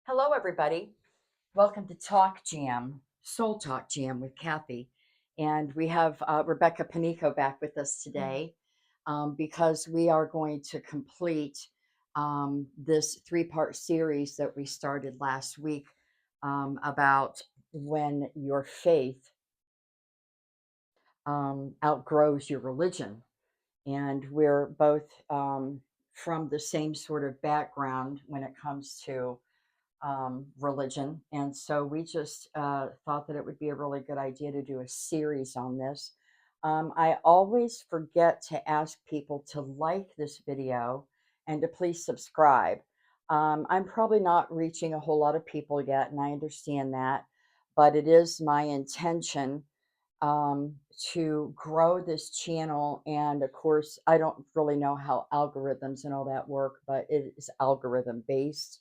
Hello, everybody. Welcome to Talk Jam, Soul Talk Jam with Kathy. And we have Rebecca Panico back with us today because we are going to complete this three-part series that we started last week about when your faith outgrows your religion. And we're both from the same sort of background when it comes to religion. And so we just thought that it would be a really good idea to do a series on this. I always forget to ask people to like this video and to please subscribe. I'm probably not reaching a whole lot of people yet, and I understand that, but it is my intention um, to grow this channel. And of course, I don't really know how algorithms and all that work, but it is algorithm based.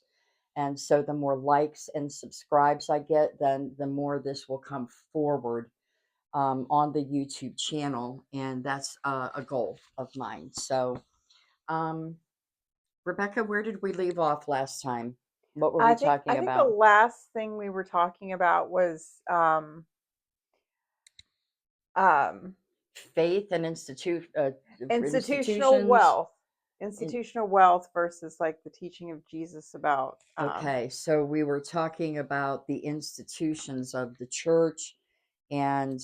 And so the more likes and subscribes I get, then the more this will come forward on the YouTube channel. And that's a goal of mine. So, um, Rebecca, where did we leave off last time? What were we I talking think the about? last thing we were talking about was um, Faith and institutional institutions. wealth, institutional wealth versus like the teaching of Jesus about Okay, so we were talking about the institutions of the church and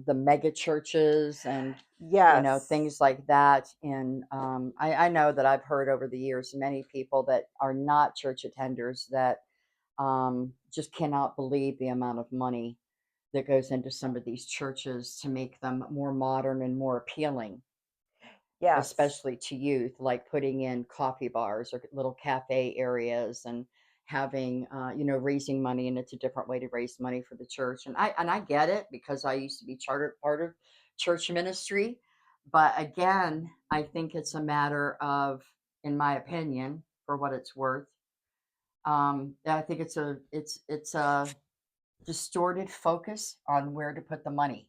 the mega churches and yes, things like that. And I know that I've heard over the years many people that are not church attenders that just cannot believe the amount of money that goes into some of these churches to make them more modern and more appealing, yes, especially to youth, like putting in coffee bars or little cafe areas and having, raising money. And it's a different way to raise money for the church. And I get it because I used to be chartered part of church ministry. But again, I think it's a matter of, in my opinion, for what it's worth, I think it's a distorted focus on where to put the money,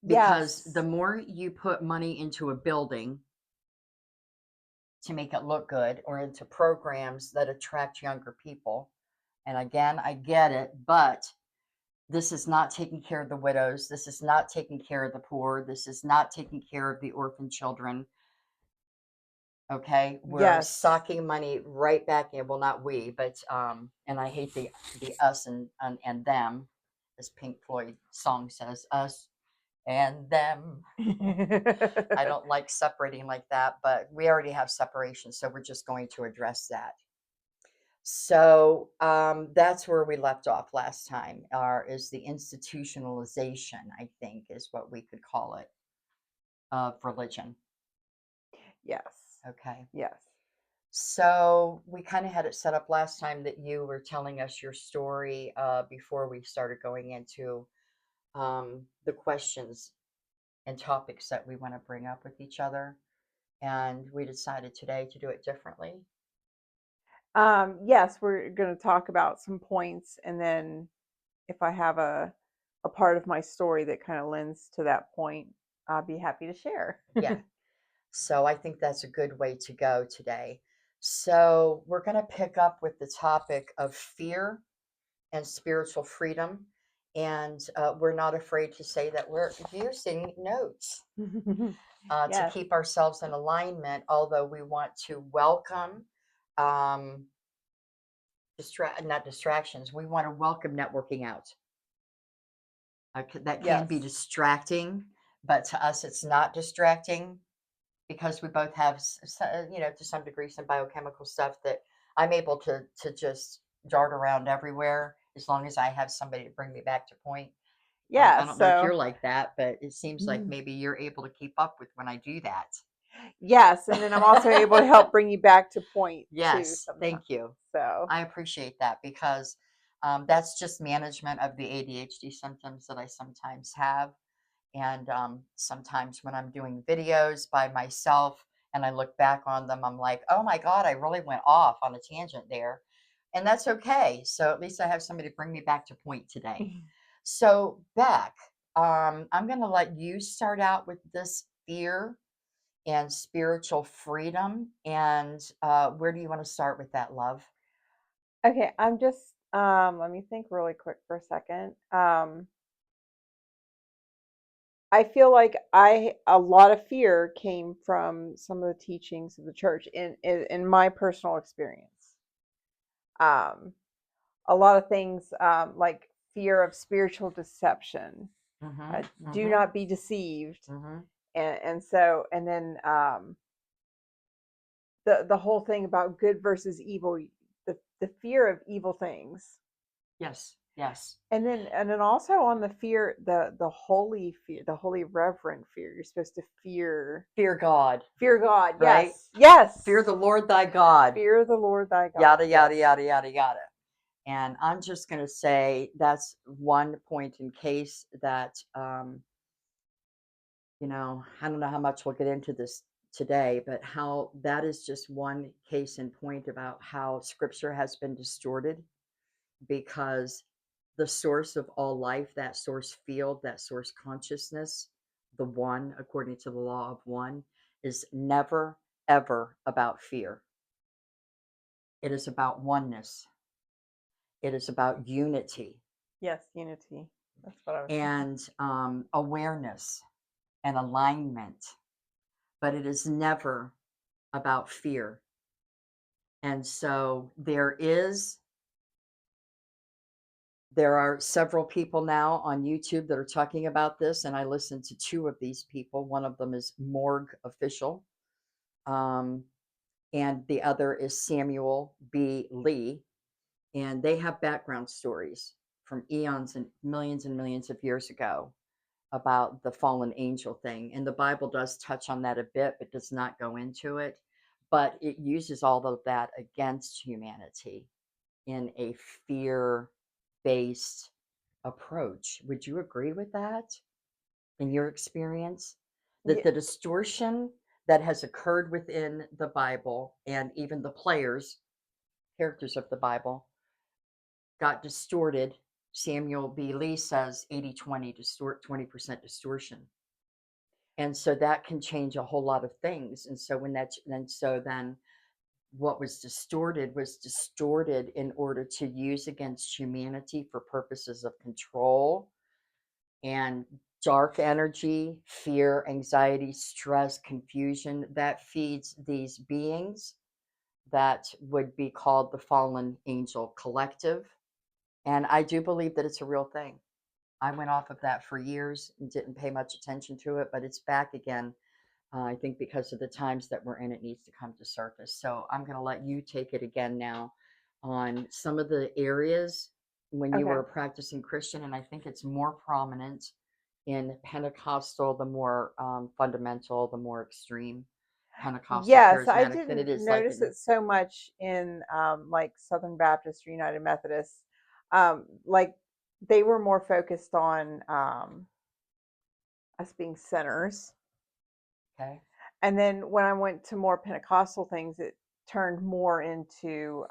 because the yes, more you put money into a building to make it look good or into programs that attract younger people. And again, I get it, but this is not taking care of the widows. This is not taking care of the poor. This is not taking care of the orphan children. Okay, we're yes, socking money right back in. Well, not we, but and I hate the us and them, as Pink Floyd song says, us and them. I don't like separating like that, but we already have separation, so we're just going to address that. So that's where we left off last time. Is the institutionalization, I think, is what we could call it, of religion. yes, Okay. yes. So we kind of had it set up last time that you were telling us your story before we started going into the questions and topics that we want to bring up with each other. And we decided today to do it differently. Yes, we're going to talk about some points, and then if I have a part of my story that kind of lends to that point, I'll be happy to share. Yeah. So I think that's a good way to go today. So we're going to pick up with the topic of fear and spiritual freedom. And we're not afraid to say that we're using notes to Yes. keep ourselves in alignment, although we want to welcome um, not distractions. We want to welcome networking out. That can be Yes. distracting, but to us, it's not distracting because we both have, to some degree, some biochemical stuff that I'm able to just dart around everywhere as long as I have somebody to bring me back to point. I Yes. don't know if you're So, like that, but it seems like maybe you're able to keep up with when I do that. yes. And then I'm also able to help bring you back to point too Yes, sometimes. thank you. So, I appreciate that because that's just management of the ADHD symptoms that I sometimes have. And sometimes when I'm doing videos by myself and I look back on them, I'm like, oh my God, I really went off on a tangent there. And that's okay. So at least I have somebody to bring me back to point today. So, Beck, I'm going to let you start out with this fear and spiritual freedom. And where do you want to start with that, love? Okay, I'm just let me think really quick for a second. I feel like I a lot of fear came from some of the teachings of the church in my personal experience. Um, a lot of things like fear of spiritual deception. Mm-hmm. Do Mm-hmm. not be deceived, Mm-hmm. and then the whole thing about good versus evil, the fear of evil things, Yes. Yes. and then also on the fear, the holy fear, the holy reverent fear. You're supposed to Fear God, fear God. right? Yes, yes. Fear the Lord thy God. Fear the Lord thy God. Yada yada Yes. yada yada yada. And I'm just going to say that's one point in case that, I don't know how much we'll get into this today, but how that is just one case in point about how scripture has been distorted because the source of all life, that source field, that source consciousness, the one, according to the law of one, is never, ever about fear. It is about oneness, it is about unity Yes, unity. That's what I was thinking. and awareness and alignment, but it is never about fear. And so there are several people now on YouTube that are talking about this, and I listened to two of these people. One of them is Morgue Official, um, and the other is Samuel B. Lee, and they have background stories from eons and millions of years ago about the fallen angel thing. And the Bible does touch on that a bit, but does not go into it. But it uses all of that against humanity in a fear based approach. Would you agree with that in your experience? That Yeah, the distortion that has occurred within the Bible and even the players, characters of the Bible, got distorted. Samuel B. Lee says 80-20 distort, 20% distortion. And so that can change a whole lot of things. And so then what was distorted in order to use against humanity for purposes of control and dark energy, fear, anxiety, stress, confusion that feeds these beings that would be called the fallen angel collective. And I do believe that it's a real thing. I went off of that for years and didn't pay much attention to it, but it's back again. I think because of the times that we're in, it needs to come to surface. So I'm going to let you take it again now on some of the areas when you were okay. a practicing Christian, and I think it's more prominent in Pentecostal, the more fundamental, the more extreme Pentecostal Yes, I charismatic than it didn't is like notice in it so much in like Southern Baptist or United Methodist. Like they were more focused on us being sinners. okay, And then when I went to more Pentecostal things, it turned more into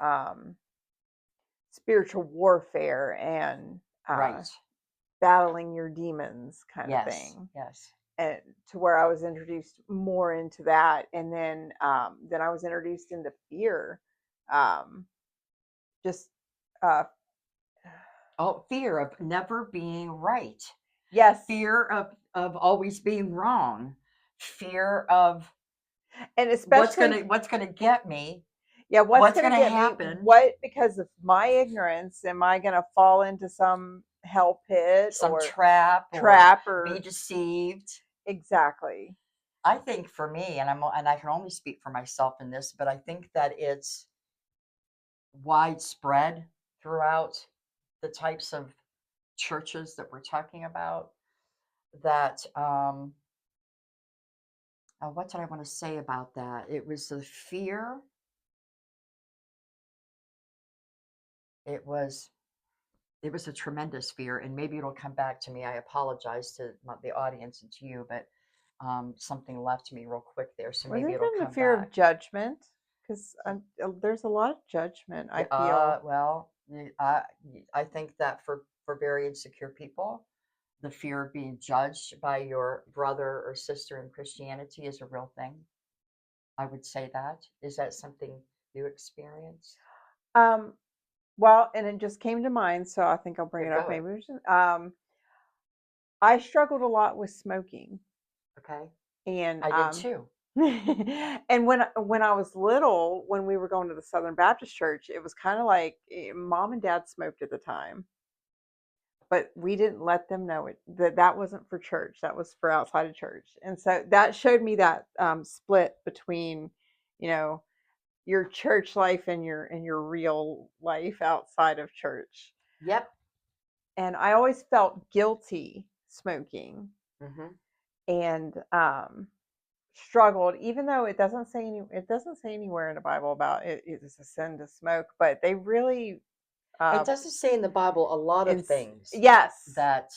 spiritual warfare and uh, right, battling your demons kind of yes, thing. yes. And to where I was introduced more into that, and then I was introduced into fear, um, just uh, Oh, fear of never being right, yes, fear of always being wrong, fear of and especially what's gonna get me, yeah, what's what's going to gonna get me? happen, What because of my ignorance am I going to fall into some hell pit some or trap or trap be or deceived. exactly? I think for me, and I can only speak for myself in this, but I think that it's widespread throughout the types of churches that we're talking about. That what did I want to say about that? It was the fear. It was it was a tremendous fear, and maybe it'll come back to me. I apologize to the audience and to you, but something left me real quick there, so Was maybe it it'll in the come fear of back. judgment? Because there's a lot of judgment. I Yeah, feel. well, I think that for very insecure people, the fear of being judged by your brother or sister in Christianity is a real thing. I would say that. Is that something you experienced? Um, well, and it just came to mind, so I think I'll bring Yeah, it up. go it. Maybe I struggled a lot with smoking, Okay. and I did too. and when I was little, when we were going to the Southern Baptist Church, it was kind of like mom and dad smoked at the time, but we didn't let them know that that wasn't for church. That was for outside of church, and so that showed me that split between, you know, your church life and your real life outside of church. Yep. And I always felt guilty smoking, Hmm. and struggled, even though it doesn't say anywhere in the Bible about it is a sin to smoke, but they really It uh doesn't say in the Bible a lot of things yes. that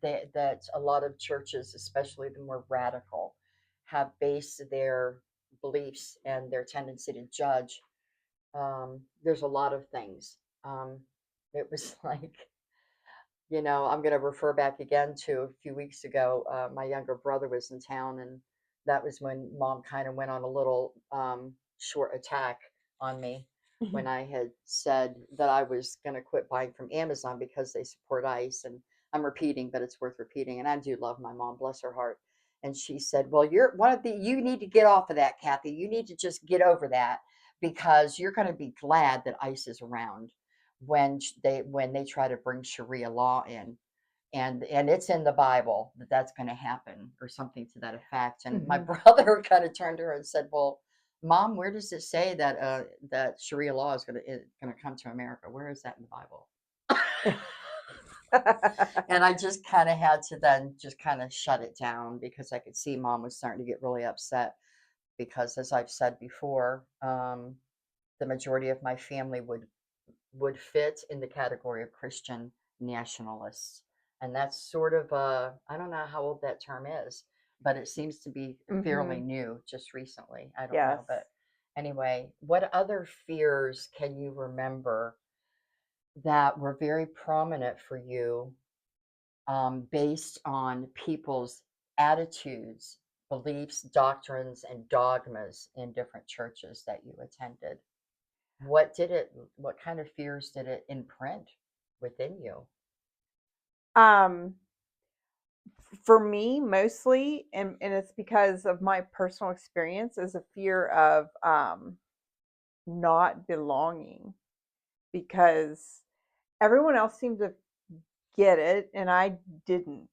that a lot of churches, especially the more radical, have based their beliefs and their tendency to judge. There's a lot of things. It was like, I'm going to refer back again to a few weeks ago. My younger brother was in town, and that was when mom kind of went on a little short attack on me when I had said that I was going to quit buying from Amazon because they support ICE. And I'm repeating, but it's worth repeating. And I do love my mom, bless her heart. And she said, "Well, you need to get off of that, Kathy. You need to just get over that because you're going to be glad that ICE is around when they try to bring Sharia law in, and it's in the Bible that that's going to happen or something to that effect." And my Hmm. brother kind of turned to her and said, "Well, Mom, where does it say that that Sharia law is going to come to America? Where is that in the Bible?" And I just kind of had to then just kind of shut it down because I could see Mom was starting to get really upset because, as I've said before, the majority of my family would fit in the category of Christian nationalists. And that's sort of I don't know how old that term is, but it seems to be fairly Hmm. new just recently. I don't Yes. know. But anyway, what other fears can you remember that were very prominent for you, based on people's attitudes, beliefs, doctrines, and dogmas in different churches that you attended? What kind of fears did it imprint within you? um for me, mostly, and it's because of my personal experience, is a fear of not belonging, because everyone else seemed to get it and I didn't.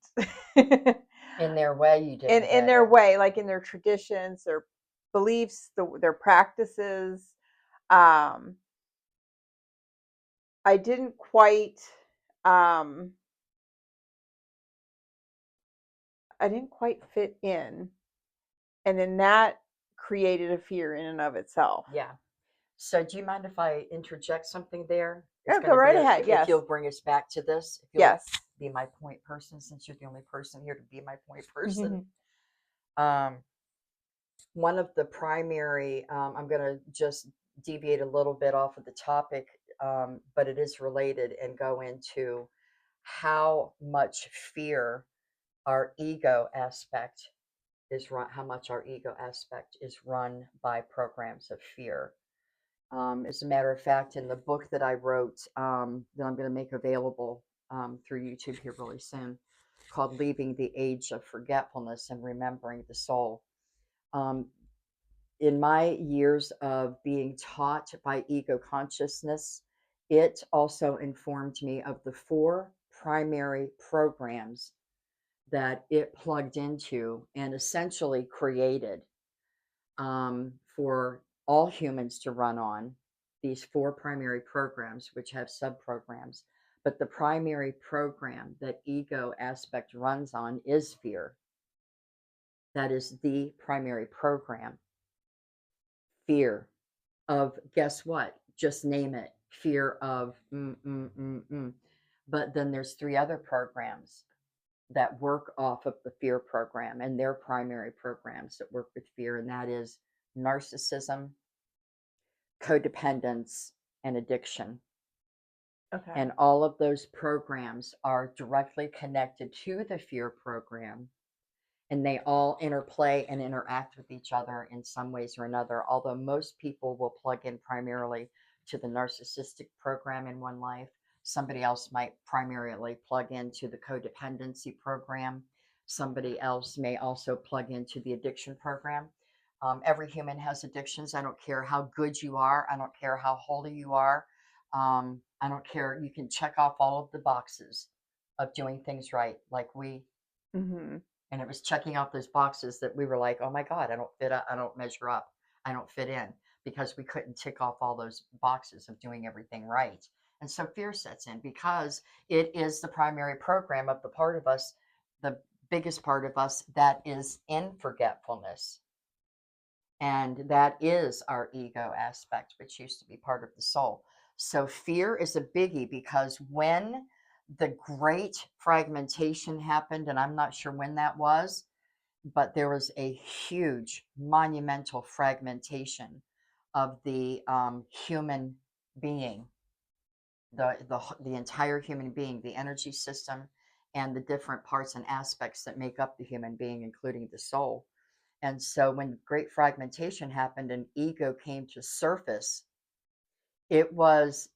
In their way, you in didn't in get their it. way, like in their traditions, their beliefs, their practices. um I didn't quite um fit in, and then that created a fear in and of itself. Yeah. So do you mind if I interject something there? It's Oh, going go to be right ahead. if Yes. you'll bring us back to this, if you'll Yes. be my point person, since you're the only person here to be my point person. Mhm. Um, One of the primary, I'm going to just deviate a little bit off of the topic, but it is related and go into how much fear our ego aspect how much our ego aspect is run by programs of fear. As a matter of fact, in the book that I wrote, that I'm going to make available through YouTube here really soon, called Leaving the Age of Forgetfulness and Remembering the Soul. Um, in my years of being taught by ego consciousness, it also informed me of the four primary programs that it plugged into and essentially created, for all humans to run on, these four primary programs, which have subprograms. But the primary program that ego aspect runs on is fear. That is the primary program. Fear of, guess what? Just name it. Fear of, But then there's three other programs that work off of the fear program, and their primary programs that work with fear, and that is narcissism, codependence, and addiction. Okay. And all of those programs are directly connected to the fear program, and they all interplay and interact with each other in some ways or another. Although most people will plug in primarily to the narcissistic program in one life. Somebody else might primarily plug into the codependency program. Somebody else may also plug into the addiction program. Every human has addictions. I don't care how good you are. I don't care how holy you are. I don't care. You can check off all of the boxes of doing things right, like we, Mhm. and it was checking off those boxes that we were like, oh my God, I don't fit up, I don't measure up, I don't fit in, because we couldn't tick off all those boxes of doing everything right. And so fear sets in because it is the primary program of the part of us, the biggest part of us that is in forgetfulness. And that is our ego aspect, which used to be part of the soul. So fear is a biggie because when the great fragmentation happened, and I'm not sure when that was, but there was a huge, monumental fragmentation of the human being, the entire human being, the energy system, and the different parts and aspects that make up the human being, including the soul. And so when great fragmentation happened and ego came to surface, it was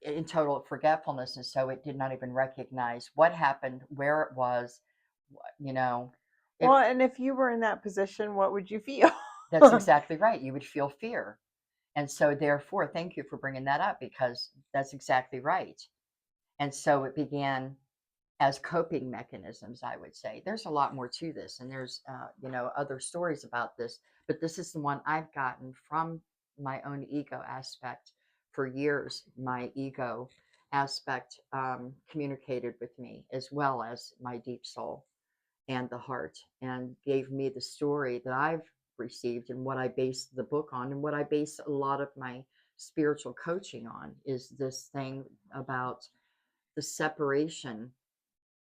in total forgetfulness. And so it did not even recognize what happened, where it was, you know, Well, it, and if you were in that position, what would you feel? that's exactly right. You would feel fear. And so therefore, thank you for bringing that up because that's exactly right. And so it began as coping mechanisms, I would say. There's a lot more to this, and there's other stories about this, but this is the one I've gotten from my own ego aspect for years. My ego aspect communicated with me as well as my deep soul and the heart, and gave me the story that I've received and what I base the book on, and what I base a lot of my spiritual coaching on is this thing about the separation,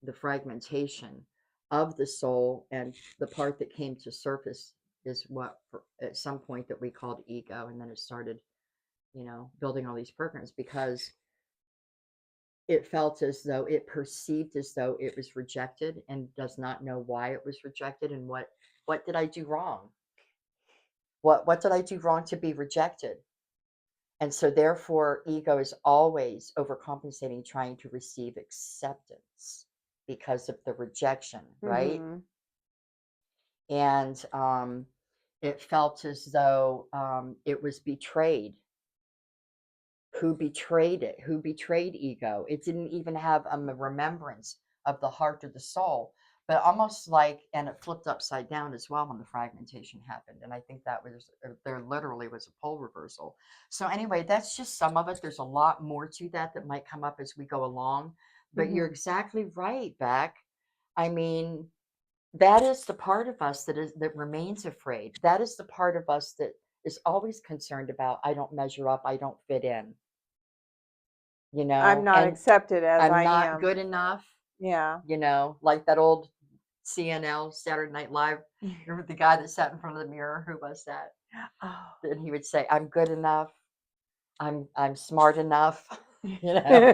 the fragmentation of the soul, and the part that came to surface is what at some point that we called ego, and then it started building all these programs because it felt as though it perceived as though it was rejected and does not know why it was rejected, and what did I do wrong, what did I do wrong to be rejected. And so therefore ego is always overcompensating, trying to receive acceptance because of the rejection, right? Mhm. And it felt as though it was betrayed. Who betrayed it? Who betrayed ego? It didn't even have a remembrance of the heart or the soul, but almost like, and it flipped upside down as well when the fragmentation happened. And I think that was, there literally was a pole reversal. So, anyway, that's just some of it. There's a lot more to that that might come up as we go along. But you're Mhm. exactly right, Beck. I mean, that is the part of us that remains afraid. That is the part of us that is always concerned about, I don't measure up, I don't fit in, I'm not and accepted as I'm I not am. good enough, Yeah. like that old CNL Saturday Night Live. Remember the guy that sat in front of the mirror? Who was that? Oh. And he would say, I'm good enough, I'm smart enough, you know.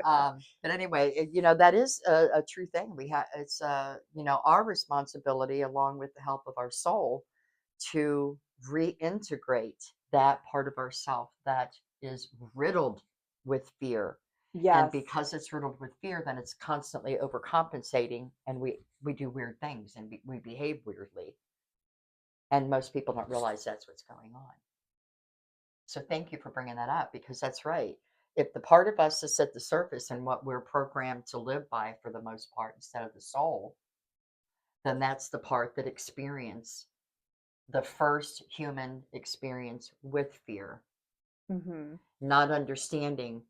But anyway, that is a true thing. It's our responsibility, along with the help of our soul, to reintegrate that part of ourself that is riddled with fear. And Yes. because it's riddled with fear, then it's constantly overcompensating, and we do weird things, and we behave weirdly. And most people don't realize that's what's going on. So thank you for bringing that up because that's right. If the part of us is at the surface and what we're programmed to live by for the most part instead of the soul, then that's the part that experience the first human experience with fear, Mhm. not understanding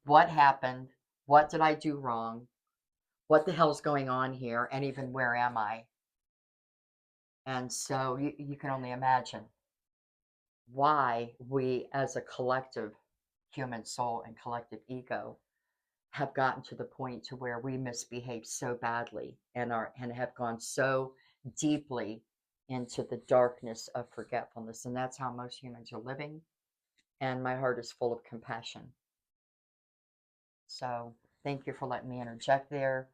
what happened, what did I do wrong, what the hell's going on here, and even where am I? And so you can only imagine why we, as a collective human soul and collective ego, have gotten to the point to where we misbehave so badly and have gone so deeply into the darkness of forgetfulness. And that's how most humans are living, and my heart is full of compassion. So thank you for letting me interject there.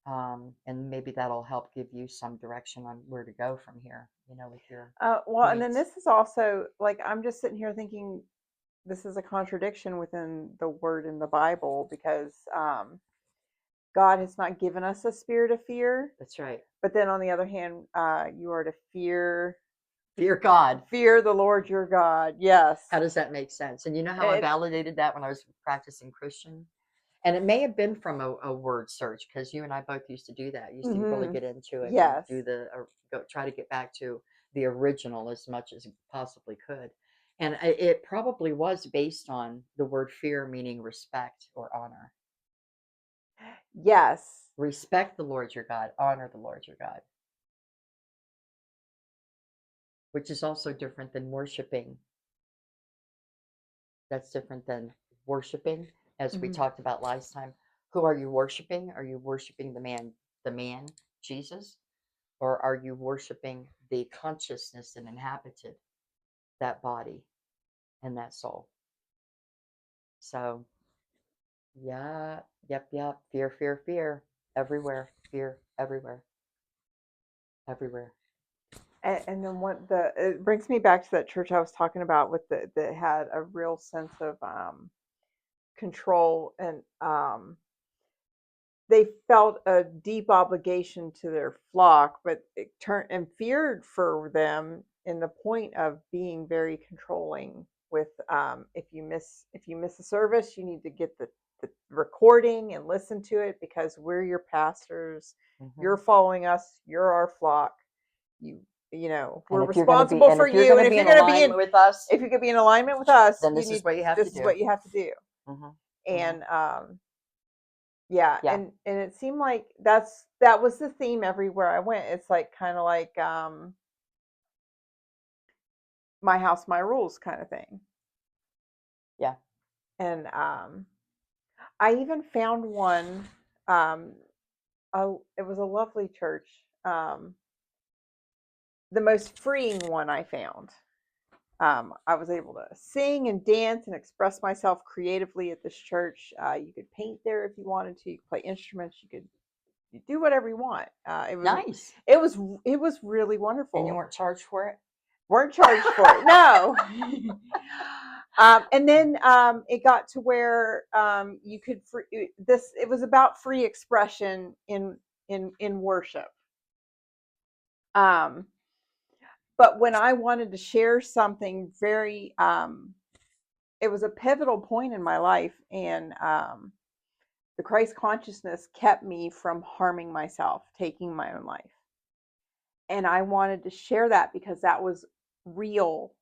And maybe that'll help give you some direction on where to go from here, with your Well, and then points. this is also like I'm just sitting here thinking this is a contradiction within the word in the Bible because God has not given us a spirit of fear, That's right. but then on the other hand, you are to Fear God. fear the Lord your God. Yes. How does that make sense? And you know how I It, validated that when I was practicing Christian? And it may have been from a word search because you and I both used to do that. Used to really mm-hmm. get into it and Yes. do go try to get back to the original as much as you possibly could. And it probably was based on the word fear, meaning respect or honor. Yes. Respect the Lord your God, honor the Lord your God, which is also different than worshiping. That's different than worshiping, as we Mm-hmm. talked about last time. Who are you worshiping? Are you worshiping the man, Jesus? Or are you worshiping the consciousness that inhabited that body and that soul? So, yeah, yep. Fear, fear, fear. Everywhere. Fear, everywhere. Everywhere. And then what the it brings me back to that church I was talking about with the that had a real sense of control and they felt a deep obligation to their flock, but it turned and feared for them in the point of being very controlling. With if you miss a service, you need to get the recording and listen to it because we're your pastors. Hmm. You're following us. You're our flock. You you know And we're if you're going to be, responsible and for if you're you. going And to if be you're in going to be in alignment with us, if you could be in alignment with us, then you this is need what you have to this is do. what you have to do. Hmm. Hmm. And yeah, Yeah. and it seemed like that was the theme everywhere I went. It's like kind of like my house, my rules kind of thing. Yeah. And I even found one. Um, it was a lovely church. The most freeing one I found. I was able to sing and dance and express myself creatively at this church. You could paint there if you wanted to. You could play instruments. You do whatever you want. Nice. it was it was really And you wonderful. weren't charged for it? Weren't charged for it. No. And then it got to where you could this. It was about free expression in worship. Um, but when I wanted to share something very, it was a pivotal point in my life, and the Christ consciousness kept me from harming myself, taking my own life. And I wanted to share that because that was real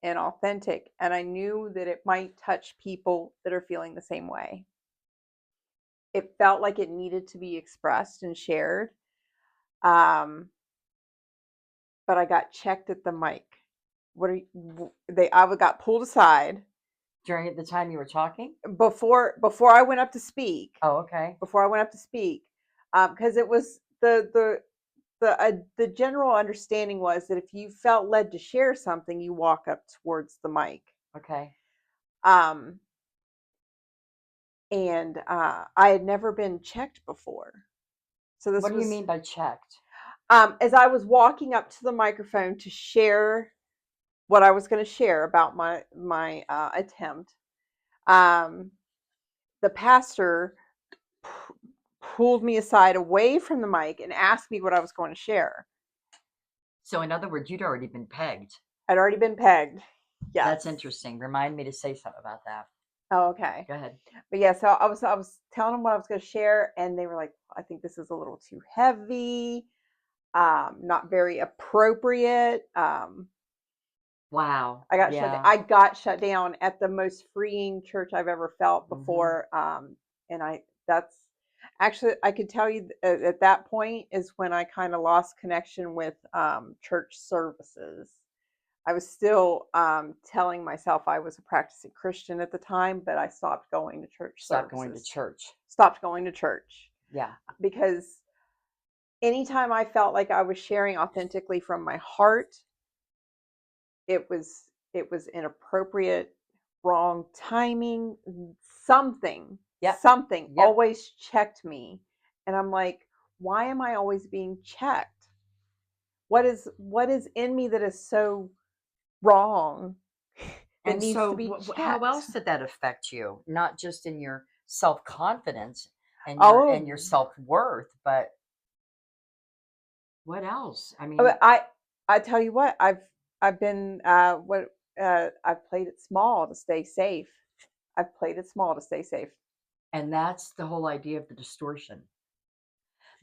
and authentic. And I knew that it might touch people that are feeling the same way. It felt like it needed to be expressed and shared. Um, but I got checked at the mic. What are you, they? I got pulled aside During the time you were talking? before I went up to speak. Oh, okay. Before I went up to speak, because it was the general understanding was that if you felt led to share something, you walk up towards the mic. Okay. Um, and I had never been checked before, so What this do you was mean by checked? as I was walking up to the microphone to share what I was going to share about my attempt. Um, the pastor pulled me aside away from the mic and asked me what I was going to share. So, in other words, you'd already been pegged. I'd already been pegged. Yes. That's interesting. Remind me to say something about that. Oh, okay. Go ahead. But yeah, so I was telling them what I was going to share, and they were like, "I think this is a little too heavy, not very appropriate." Wow. Yeah. I got shut down at the most freeing church I've ever felt Hmm. before, and I that's actually I could tell you at that point is when I kind of lost connection with church services. I was still telling myself I was a practicing Christian at the time, but I stopped going to church Stop going to services. church. Stopped going to church Yeah. because anytime I felt like I was sharing authentically from my heart, it was inappropriate, wrong timing, something, Yep. something Yep. always checked me. And I'm like, why am I always being checked? What is in me that is so wrong It And needs to so, be how checked. else did that affect you? Not just in your self confidence and your Oh, self worth, but what else? I but mean, I tell you what, I've been what I've played it small to stay safe. I've played it small to stay safe. and that's the whole idea of the distortion.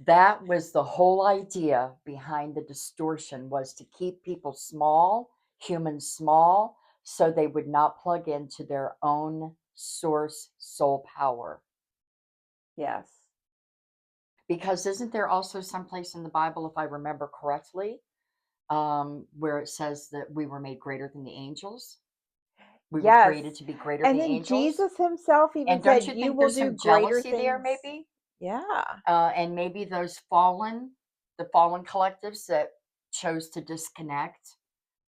That was the whole idea behind the distortion, was to keep people small, humans small, so they would not plug into their own source soul power. Yes. Because isn't there also someplace in the Bible, if I remember correctly, where it says that we were made greater than the angels? We were Yes. created to be greater than And the then angels. Jesus himself even And don't said, you "You think will there's do some greater jealousy there, things." maybe? Yeah. And maybe the fallen collectives that chose to disconnect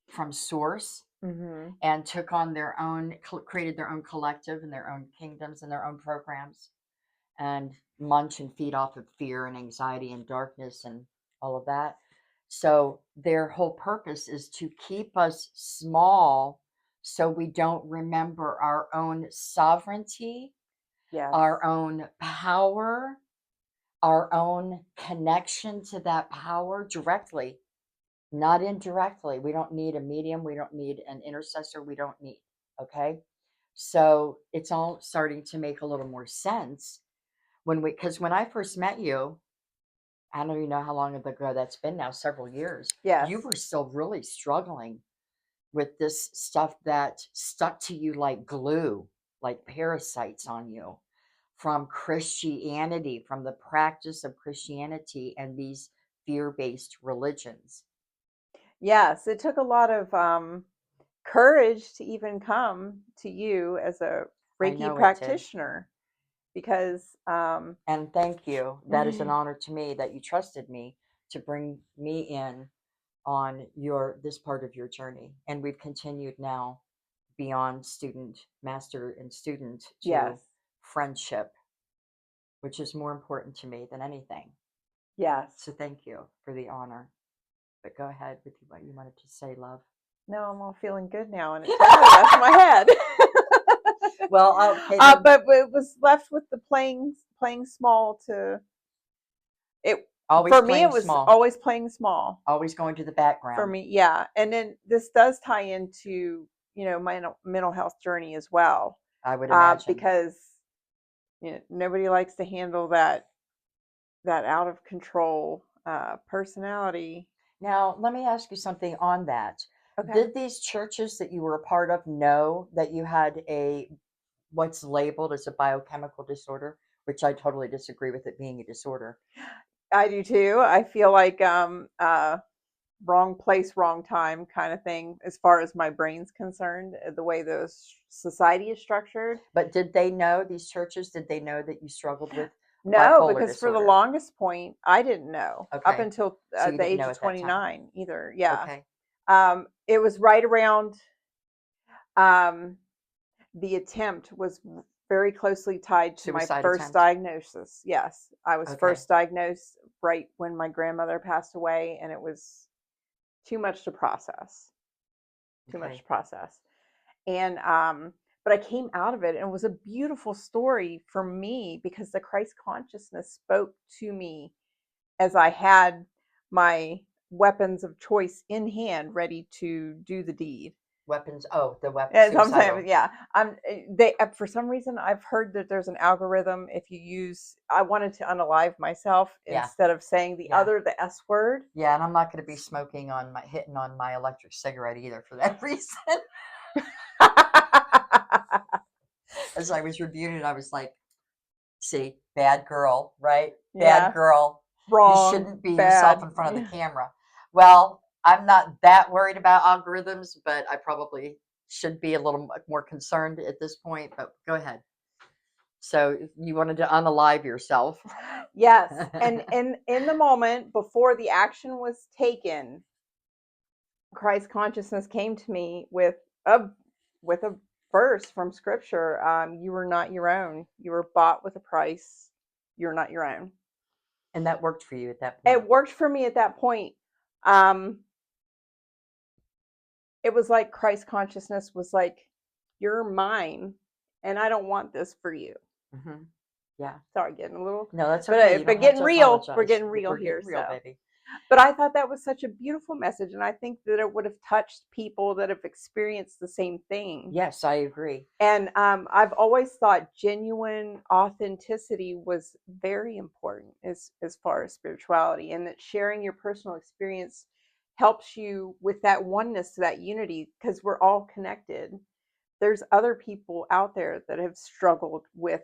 from source Mhm. and took on their own, created their own collective and their own kingdoms and their own programs and munch and feed off of fear and anxiety and darkness and all of that. So their whole purpose is to keep us small so we don't remember our own sovereignty, Yes. our own power, our own connection to that power directly, not indirectly. We don't need a medium. We don't need an intercessor. We don't need, okay? So it's all starting to make a little more sense because when I first met you, I don't even know how long ago that's been now, several years, Yes. you were still really struggling with this stuff that stuck to you like glue, like parasites on you from Christianity, from the practice of Christianity and these fear based religions. Yes, it took a lot of courage to even come to you as a I Reiki know it did. practitioner because And thank you. That is an honor to me that you trusted me to bring me in on this part of your journey. And we've continued now beyond student, master, and student yes. to friendship, which is more important to me than anything. Yes. So thank you for the honor. But go ahead with what you wanted to say, love. No, I'm all feeling good now, and it totally left my head. Well, okay, then But it was left with the playing small to it. always For me, it playing was small, always playing small. always going to the For background. me, yeah. And then this does tie into my mental health journey as well, I would imagine. because nobody likes to handle that out of control personality. Now, let me ask you something on that. Okay. Did these churches that you were a part of know that you had what's labeled as a biochemical disorder, which I totally disagree with it being a disorder? I do too. I feel like wrong place, wrong time kind of thing as far as my brain's concerned, the way the society is structured. But did they know, these churches, did they know that you struggled with a No, bipolar because for the disorder? longest point, I didn't know up Okay. until So you the didn't age know of at that time. 29 either. Yeah. Okay. It was right around um, the attempt was very closely tied to my Suicide first attempt. diagnosis. Yes, I was Okay. first diagnosed right when my grandmother passed away, and it was too much to process. Too much Okay. to process. And but I came out of it, and it was a beautiful story for me because the Christ consciousness spoke to me as I had my weapons of choice in hand, ready to do the deed. Weapons. Oh, the weapon Yeah, I'm saying, suicidal. yeah. They for some reason I've heard that there's an algorithm if you use. I wanted to unalive myself Yeah. instead of saying Yeah. the S word. Yeah, and I'm not going to be smoking hitting on my electric cigarette either for that reason. As I was reviewing it, I was like, see, bad girl, right? Bad Yeah, girl. You wrong, shouldn't be yourself bad. in front of the Yeah. camera. Well, I'm not that worried about algorithms, but I probably should be a little more concerned at this point. But go ahead. So you wanted to unalive yourself. Yes, and in the moment before the action was taken, Christ consciousness came to me a with a verse from Scripture. You are not your own. You were bought with a price. You're not your own. And that worked for you at that point. It worked for me at that point. Um, it was like Christ consciousness was like you're mine, and I don't want this for you. Hmm. Yeah. Sorry, getting a little, No, that's okay. You but don't have getting to real. We're apologize. getting real We're here. getting real, So, baby. but I thought that was such a beautiful message, and I think that it would have touched people that have experienced the same thing. Yes, I agree. And I've always thought genuine authenticity was very important as far as spirituality, and that sharing your personal experience helps you with that oneness, that unity, because we're all connected. There's other people out there that have struggled with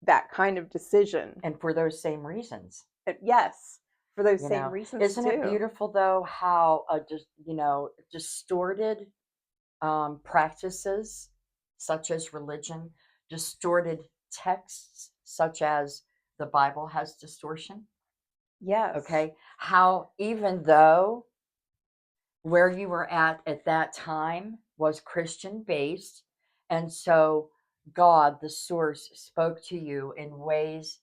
that kind of decision. And for those same reasons. Yes, for those You same know, reasons isn't it too. beautiful though how just distorted practices such as religion, distorted texts such as the Bible has distortion? Yes. Okay, how even though where you were at that time was Christian based, and so God, the source, spoke to you in ways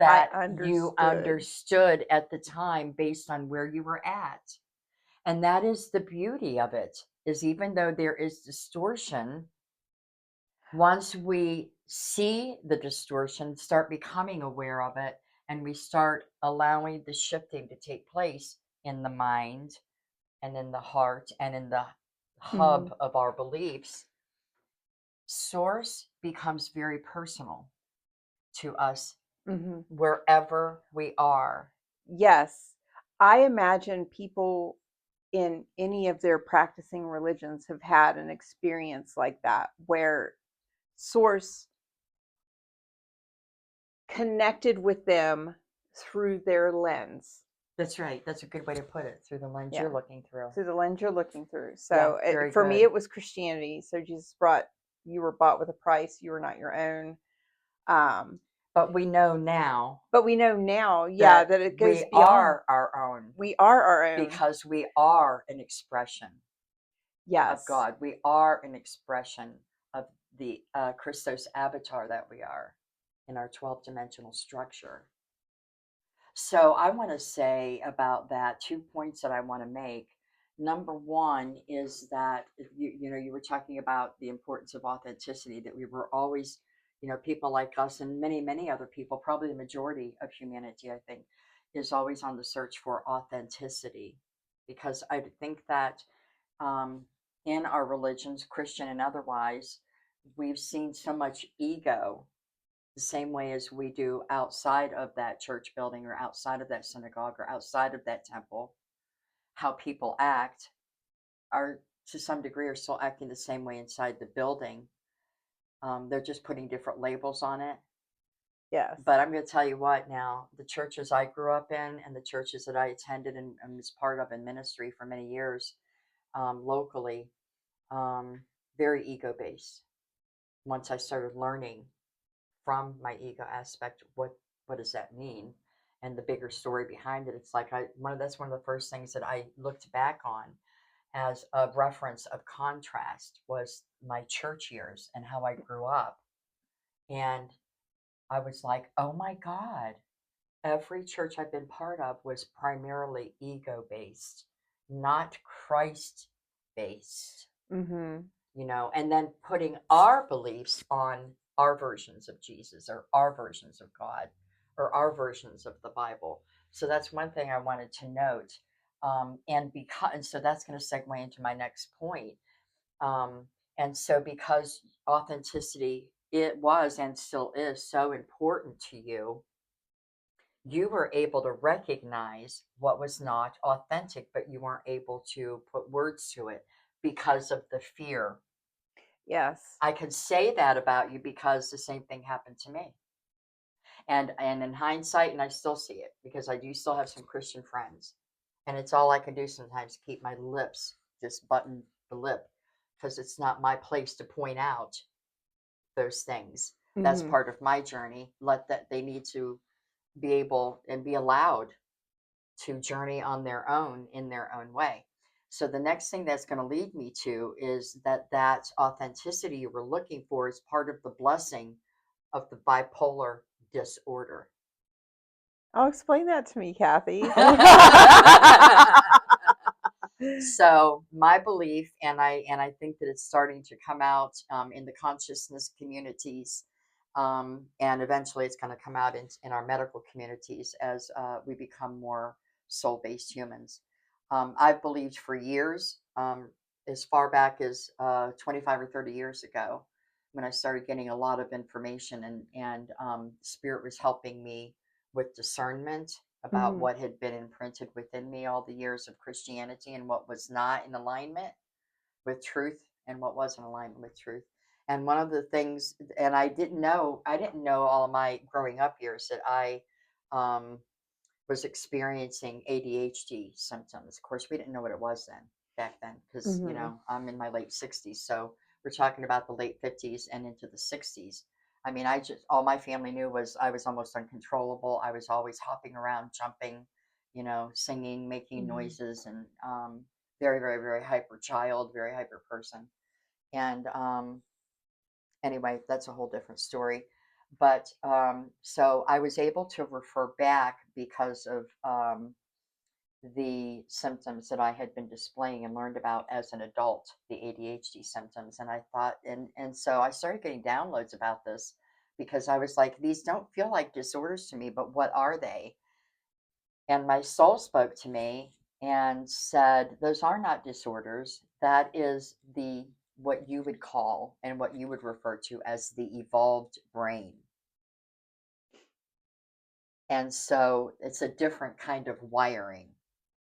I that you understood. understood at the time based on where you were at. And that is the beauty of it, is even though there is distortion, once we see the distortion, start becoming aware of it, and we start allowing the shifting to take place in the mind and in the heart and in the Mhm. hub of our beliefs, source becomes very personal to us Mhm. wherever we are. Yes. I imagine people in any of their practicing religions have had an experience like that where source connected with them through their lens. That's right. That's a good way to put it, through the lens Yeah, you're looking through. through the lens you're looking through. Yeah, So very for me, good. it was Christianity. So Jesus brought, you were bought with a price, you were not your own. Um, But we know now but we know now, yeah, that that it goes we beyond. are our own We are our own. because we are an expression of Yes. God. We are an expression of the Christos avatar that we are in our 12 dimensional structure. So I want to say about that 2 points that I want to make. Number one is that you were talking about the importance of authenticity, that we were always, people like us and many other people, probably the majority of humanity, I think, is always on the search for authenticity, because I think that um, in our religions, Christian and otherwise, we've seen so much ego the same way as we do outside of that church building or outside of that synagogue or outside of that temple. How people act are, to some degree, are still acting the same way inside the building. They're just putting different labels on it. Yes. But I'm going to tell you what, now the churches I grew up in and the churches that I attended and was part of in ministry for many years, locally, um, very ego based. Once I started learning from my ego aspect, what does that mean, and the bigger story behind it, it's like that's one of the first things that I looked back on as a reference of contrast was my church years and how I grew up. And I was like, oh my God, every church I've been part of was primarily ego based, not Christ based. Mm-hmm. And then putting our beliefs on our versions of Jesus or our versions of God or our versions of the Bible. So that's one thing I wanted to note. And so that's going to segue into my next point. Um, and so because authenticity, it was and still is so important to you, you were able to recognize what was not authentic, but you weren't able to put words to it because of the fear. Yes. I could say that about you because the same thing happened to me. And in hindsight, and I still see it because I do still have some Christian friends. And it's all I can do sometimes to keep my lips, just button the lip, because it's not my place to point out those things. That's Mm-hmm. part of my journey. Let that They need to be able and be allowed to journey on their own in their own way. So the next thing that's going to lead me to is that authenticity you were looking for is part of the blessing of the bipolar disorder. Oh, explain that to me, Kathy. So my belief, and I think that it's starting to come out in the consciousness communities, and eventually it's going to come out in our medical communities as we become more soul-based humans. I've believed for years, as far back as 25 or 30 years ago, when I started getting a lot of information, and Spirit was helping me with discernment about Mhm. what had been imprinted within me all the years of Christianity and what was not in alignment with truth and what was in alignment with truth. And one of the things, and I didn't know all of my growing up years that I um, was experiencing ADHD symptoms. Of course, we didn't know what it was back then, because Mhm. I'm in my late 60s, so we're talking about the late 50s and into the 60s. I mean, I just all my family knew was I was almost uncontrollable. I was always hopping around, jumping, singing, making Mhm. noises, and very, very, very hyper child, very hyper person. And anyway, that's a whole different story. But so I was able to refer back because of the symptoms that I had been displaying and learned about as an adult, the ADHD symptoms. And I thought, and so I started getting downloads about this because I was like, these don't feel like disorders to me, but what are they? And my soul spoke to me and said, those are not disorders. That is the what you would call and what you would refer to as the evolved brain. And so it's a different kind of wiring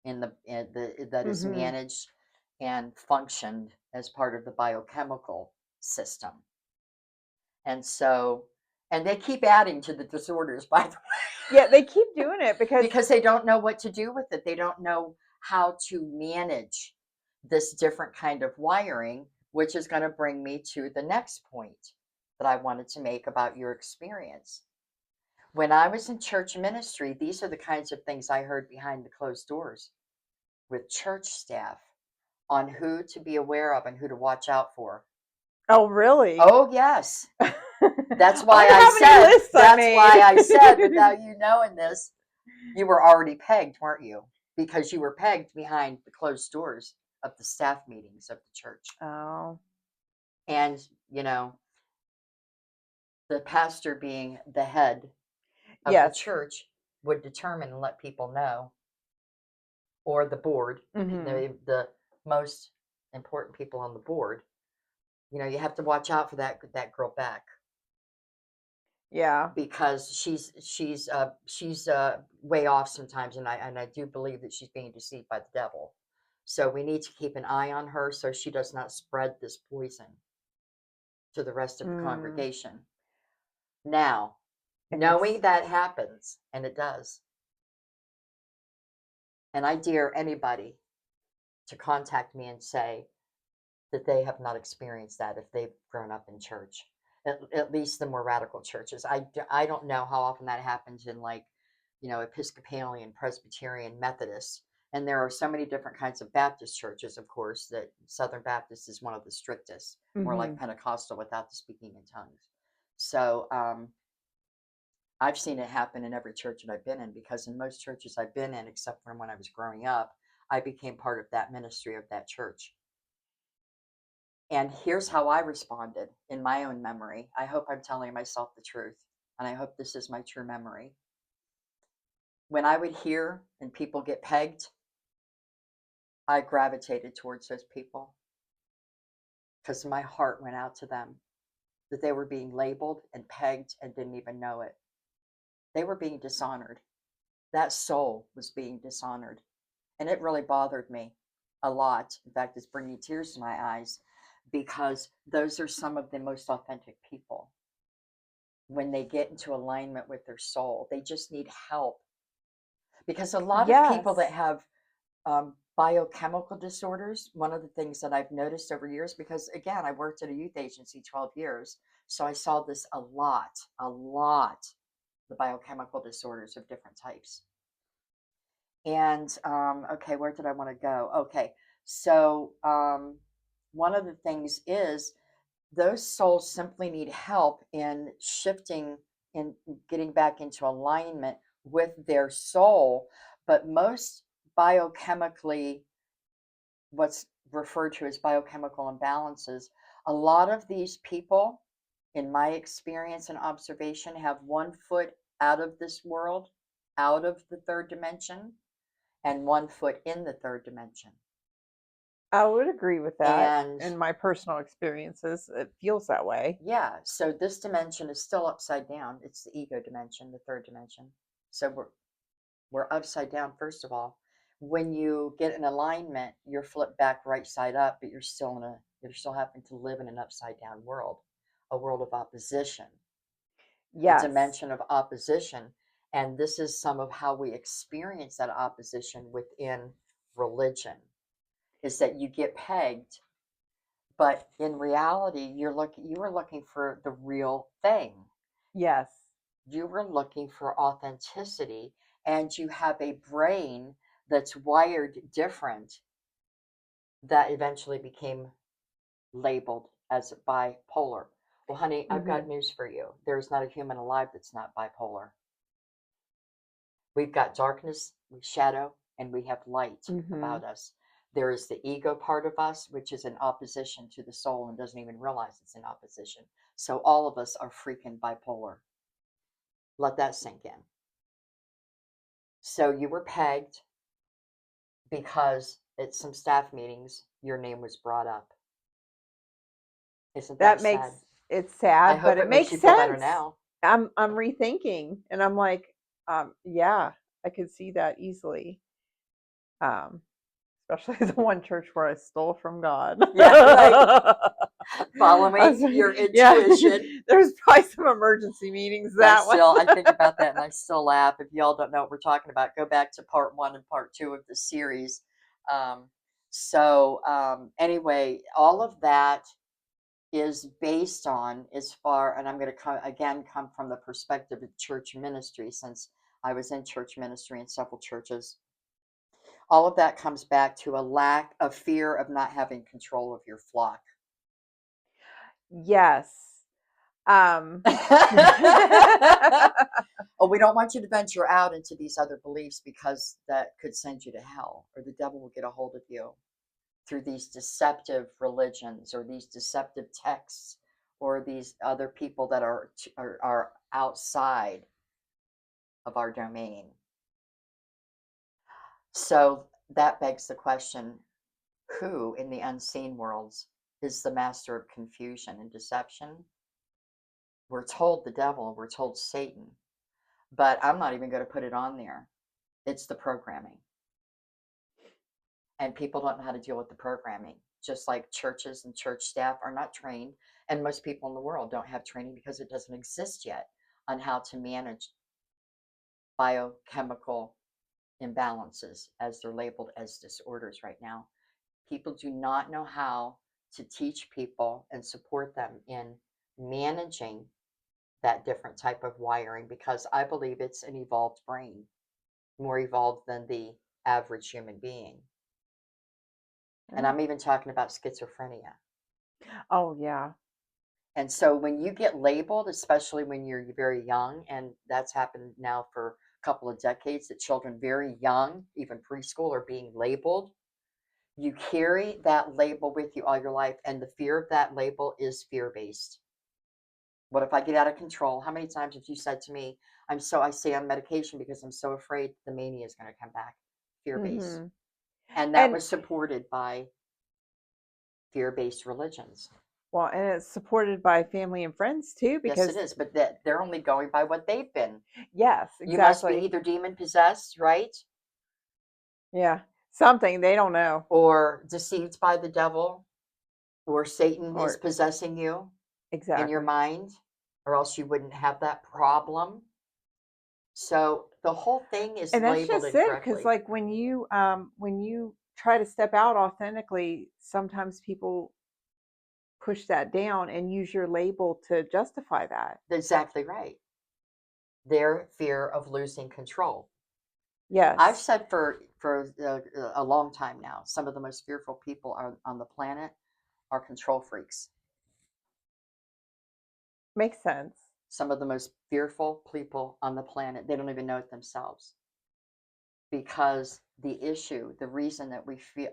that is Mhm. managed and functioned as part of the biochemical system. And so, and they keep adding to the disorders, by the way, Yeah, they keep doing it because because they don't know what to do with it. They don't know how to manage this different kind of wiring, which is going to bring me to the next point that I wanted to make about your experience. When I was in church ministry, these are the kinds of things I heard behind the closed doors with church staff on who to be aware of and who to watch out for. oh, really? Oh, yes. I wonder how many lists I That's why made. I said, without you knowing this, you were already pegged, weren't you? Because you were pegged behind the closed doors of the staff meetings of the church. Oh, And, you know, the pastor being the head of the yes. church would determine and let people know, or the board, Mhm. the most important people on the board. You have to watch out for that girl back, Yeah. because she's way off sometimes, and I do believe that she's being deceived by the devil. So we need to keep an eye on her so she does not spread this poison to the rest of the Mm. congregation. Now, And it's knowing that happens, and it does, and I dare anybody to contact me and say that they have not experienced that if they've grown up in church. At least the more radical churches. I don't know how often that happens in, like, Episcopalian, Presbyterian, Methodist. And there are so many different kinds of Baptist churches, of course, that Southern Baptist is one of the strictest, more like mhm. Pentecostal without the speaking in tongues. So I've seen it happen in every church that I've been in, because in most churches I've been in, except for when I was growing up, I became part of that ministry of that church. And here's how I responded in my own memory. I hope I'm telling myself the truth, and I hope this is my true memory. When I would hear and people get pegged, I gravitated towards those people because my heart went out to them, that they were being labeled and pegged and didn't even know it. They were being dishonored. That soul was being dishonored. And it really bothered me a lot. In fact, it's bringing tears to my eyes, because those are some of the most authentic people. When they get into alignment with their soul, they just need help. Because a lot of people that Yes. have biochemical disorders, one of the things that I've noticed over years, because again, I worked at a youth agency 12 years, so I saw this a lot, the biochemical disorders of different types. And okay, where did I want to go? Okay, so one of the things is those souls simply need help in shifting, in getting back into alignment with their soul. But most biochemically what's referred to as biochemical imbalances. A lot of these people, in my experience and observation, have one foot out of this world, out of the third dimension, and one foot in the third dimension. I would agree with that. And In my personal experiences, it feels that way. yeah, so this dimension is still upside down. It's the ego dimension, the third dimension. So we're upside down first of all. When you get an alignment, you're flipped back right side up, but you're still having to live in an upside down world, a world of opposition, a Yes. dimension of opposition. And this is some of how we experience that opposition within religion, is that you get pegged, but in reality, you were looking for the real thing. Yes. You were looking for authenticity, and you have a brain that's wired different that eventually became labeled as bipolar. Well, honey, I've got Mhm. news for you. There's not a human alive that's not bipolar. We've got darkness, we shadow, and we have light Mhm. about us. There is the ego part of us, which is in opposition to the soul and doesn't even realize it's in opposition. So all of us are freaking bipolar. Let that sink in. So you were pegged because at some staff meetings, your name was brought up. Isn't that That sad? makes it I sad, but hope it it makes makes you feel better sense. now. I'm rethinking, and I'm like, yeah, I could see that easily. Um, Especially the one church where I stole from God. Yeah, right. I Following was, your yeah, intuition. there's probably some emergency meetings that one. I think about that and I still laugh. If y'all don't know what we're talking about, go back to part one and part two of the series. Um, anyway, all of that is based on as far, and I'm going to again come from the perspective of church ministry, since I was in church ministry in several churches. All of that comes back to a lack of fear of not having control of your flock. Yes. Um, Oh, we don't want you to venture out into these other beliefs because that could send you to hell, or the devil will get a hold of you through these deceptive religions or these deceptive texts or these other people that are outside of our domain. So that begs the question, who in the unseen worlds is the master of confusion and deception? We're told the devil, we're told Satan, but I'm not even going to put it on there. It's the programming. And people don't know how to deal with the programming. Just like churches and church staff are not trained, and most people in the world don't have training because it doesn't exist yet on how to manage biochemical imbalances, as they're labeled as disorders right now. People do not know how to teach people and support them in managing that different type of wiring, because I believe it's an evolved brain, more evolved than the average human being. And I'm even talking about schizophrenia. oh yeah. And so when you get labeled, especially when you're very young, and that's happened now for a couple of decades, that children very young, even preschool, are being labeled. You carry that label with you all your life, and the fear of that label is fear based. What if I get out of control? How many times have you said to me, I stay on medication because I'm so afraid the mania is going to come back? Fear based. Mhm. And that And was supported by fear based religions. well, and it's supported by family and friends too, Yes, it because is, but that they're only going by what they've been. yes, You must be exactly. either demon possessed, right? Yeah. Something they don't know. Or deceived by the devil, or Satan is Or possessing you in your exactly. mind, or else you wouldn't have that problem. So the whole thing is And that's labeled just it, because incorrectly. like when you try to step out authentically, sometimes people push that down and use your label to justify that. Exactly right. Their fear of losing control. I've Yes. said for a long time now, some of the most fearful people on the planet are control freaks. Makes sense. Some of the most fearful people on the planet, they don't even know it themselves. because the reason that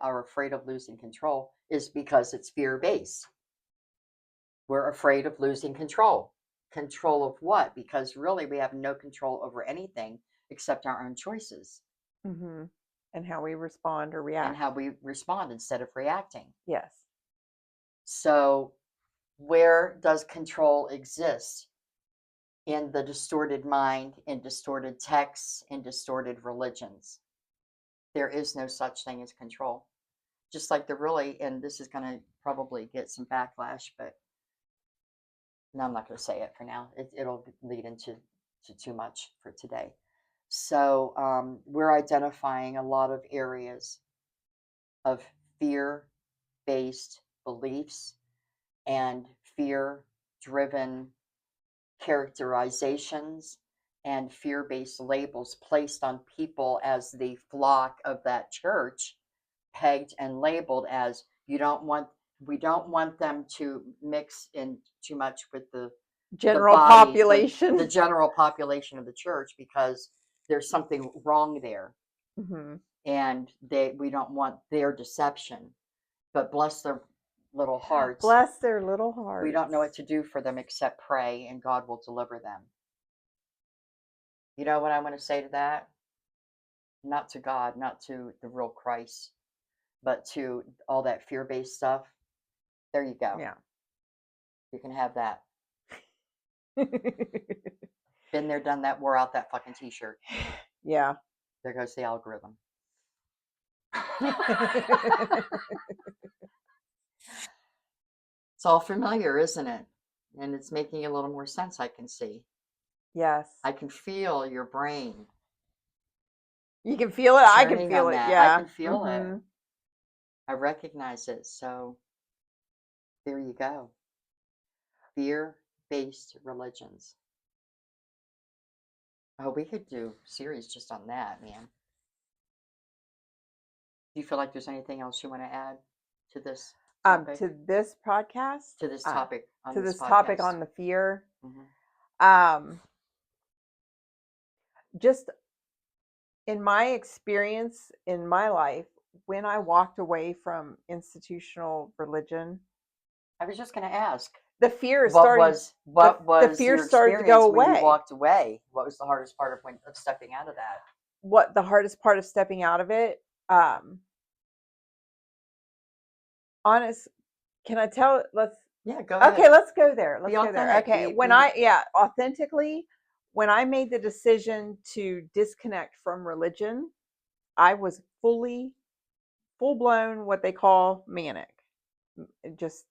are afraid of losing control is because it's fear based. We're afraid of losing control. Control of what? Because really we have no control over anything except our own choices Mm-hmm. And how we respond or and how react. we respond instead of reacting. Yes. So, where does control exist? In the distorted mind, in distorted texts, in distorted religions. There is no such thing as control. Just like the really, and this is going to probably get some backlash, but no, I'm not going to say it for now. It'll lead into too much for today. So we're identifying a lot of areas of fear based beliefs and fear driven characterizations and fear based labels placed on people as the flock of that church, pegged and labeled as we don't want them to mix in too much with the General body, the population. general population of the church, because there's something wrong there, Mm-hmm. and we don't want their deception. But bless their little hearts, Bless their little we don't know what hearts. to do for them except pray, and God will deliver them. You know what I want to say to that? Not to God, not to the real Christ, but to all that fear based stuff. There you go. Yeah. You can have that. Been there, done that, wore out that fucking t shirt. Yeah. There goes the algorithm. It's all familiar, isn't it? And it's making a little more sense, I can see. Yes. I can feel your brain You can feel it. I can churning feel on it. that. I Yeah. can feel it. Mm-hmm. I recognize it. So there you go. Fear based religions. Oh, we could do a series just on that, man. Do you feel like there's anything else you want to add to this topic? To this podcast, To this topic on to this this topic podcast? on the fear, Hmm. um, just in my experience in my life, when I walked away from institutional religion, I was just going to ask, the fear what started. was what The was fear your started to go experience when you away. walked away? What was the hardest part of stepping out of that? What the hardest part of stepping out of it? Honest, can I tell? Let's Yeah, go Okay, ahead. let's go there. Be Let's go there. authentic. Okay, when authentically, when I made the decision to disconnect from religion, I was full blown what they call manic. Just,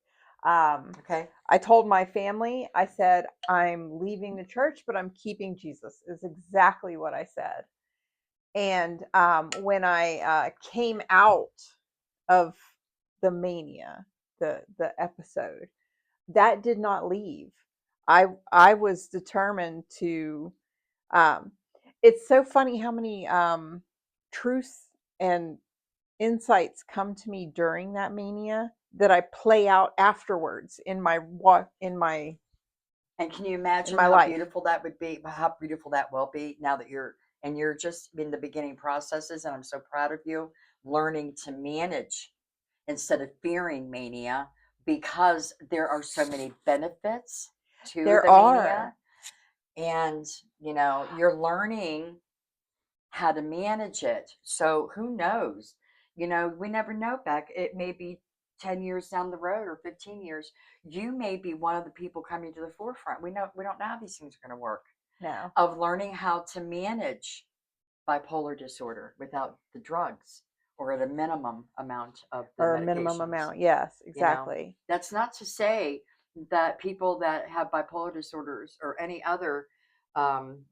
Okay. I told my family, I said, I'm leaving the church, but I'm keeping Jesus, is exactly what I said. And when I came out of the mania, the episode, that did not leave. I was determined to. Um, it's so funny how many truths and insights come to me during that mania that I play out afterwards in my And can you in imagine my how life. beautiful that would be? How beautiful that will be now that you're just in the beginning processes, and I'm so proud of you learning to manage instead of fearing mania, because there are so many benefits to There the mania, are. and you're learning how to manage it. So who knows? We never know, Beck. It may be 10 years down the road or 15 years. You may be one of the people coming to the forefront. We don't know how these things are going to work. No. Of learning how to manage bipolar disorder without the drugs, or at a minimum amount of the Or a minimum medications. amount. Yes, You know, exactly. that's not to say that people that have bipolar disorders or any other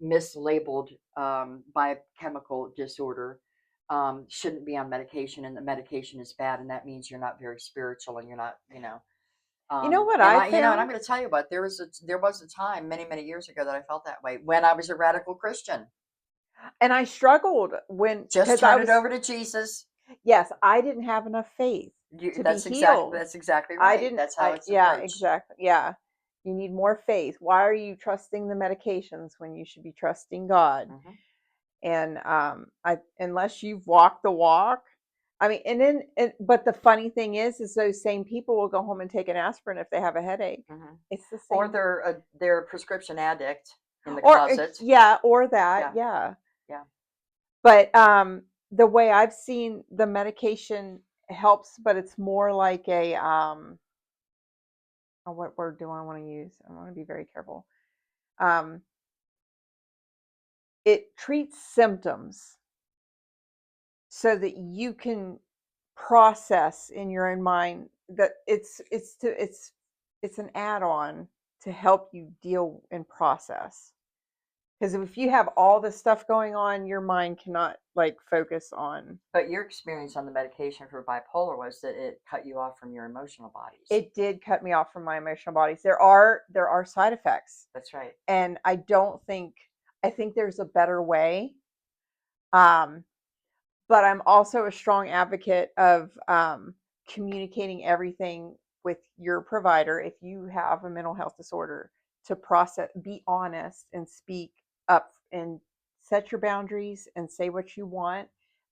mislabeled biochemical disorder shouldn't be on medication, and the medication is bad, and that means you're not very spiritual, and you're not, You know what and I I'm found? going to tell you what, there was a time many years ago that I felt that way when I was a radical Christian. And I struggled when, Just because I turn it was, over to Jesus. yes, I didn't have enough faith to be healed. That's exactly I right. didn't, That's how it's yeah, approached. exactly. Yeah. You need more faith. Why are you trusting the medications when you should be trusting God? Hmm. And I unless you've walked the walk, I mean, but the funny thing is those same people will go home and take an aspirin if they have a headache. Hmm. It's the Or same. they're a prescription addict in the Or closet. yeah, or that, Yeah, yeah. yeah. But the way I've seen the medication helps, but it's more like a oh, what word do I want to use? I want to be very careful. Um, it treats symptoms so that you can process in your own mind that it's an add-on to help you deal and process. Because if you have all this stuff going on, your mind cannot like focus on. But your experience on the medication for bipolar was that it cut you off from your emotional bodies. It did cut me off from my emotional bodies. There are side effects, That's right. and I think there's a better way. Um, but I'm also a strong advocate of communicating everything with your provider if you have a mental health disorder, to process, be honest, and speak up and set your boundaries and say what you want,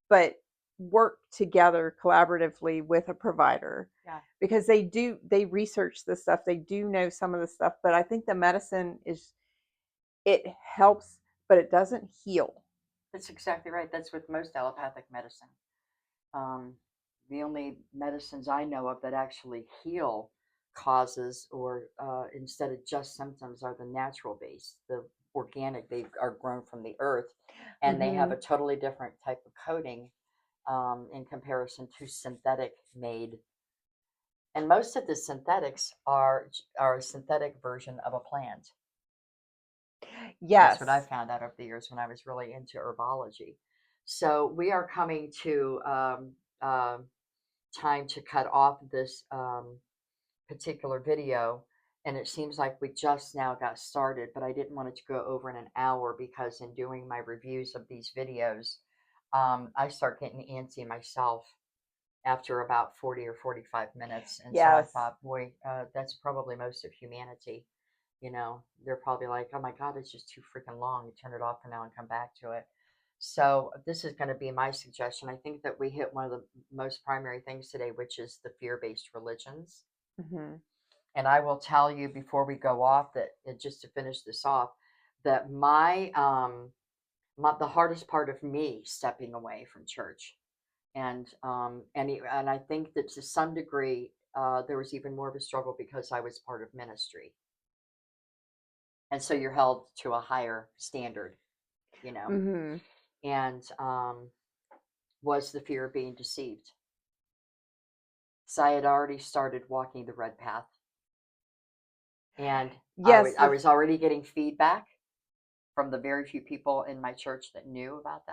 but work together collaboratively with a provider, Yeah. because they research this stuff, they do know some of the stuff, but I think the medicine is, it helps, but it doesn't heal. That's exactly right. That's with most allopathic medicine. Um, the only medicines I know of that actually heal causes or instead of just symptoms are the natural base, the organic. They are grown from the earth and they have Mm-hmm. a totally different type of coating in comparison to synthetic made. And most of the synthetics are a synthetic version of a plant. That's what I Yes. found out over the years when I was really into herbology. So we are coming to time to cut off this particular video. And it seems like we just now got started, but I didn't want it to go over in an hour because in doing my reviews of these videos, I start getting antsy myself after about 40 or 45 minutes. And so I Yes. thought, boy, that's probably most of humanity. They're probably like, oh my God, it's just too freaking long. You turn it off for now and come back to it. So this is going to be my suggestion. I think that we hit one of the most primary things today, which is the fear-based religions. Mm-hmm. And I will tell you before we go off that, just to finish this off, that the hardest part of me stepping away from church, and I think that to some degree there was even more of a struggle because I was part of ministry, and so you're held to a higher standard, you know, Mm-hmm. and was the fear of being deceived. So I had already started walking the red path, and I was Yes. I was already getting feedback from the very few people in my church that knew about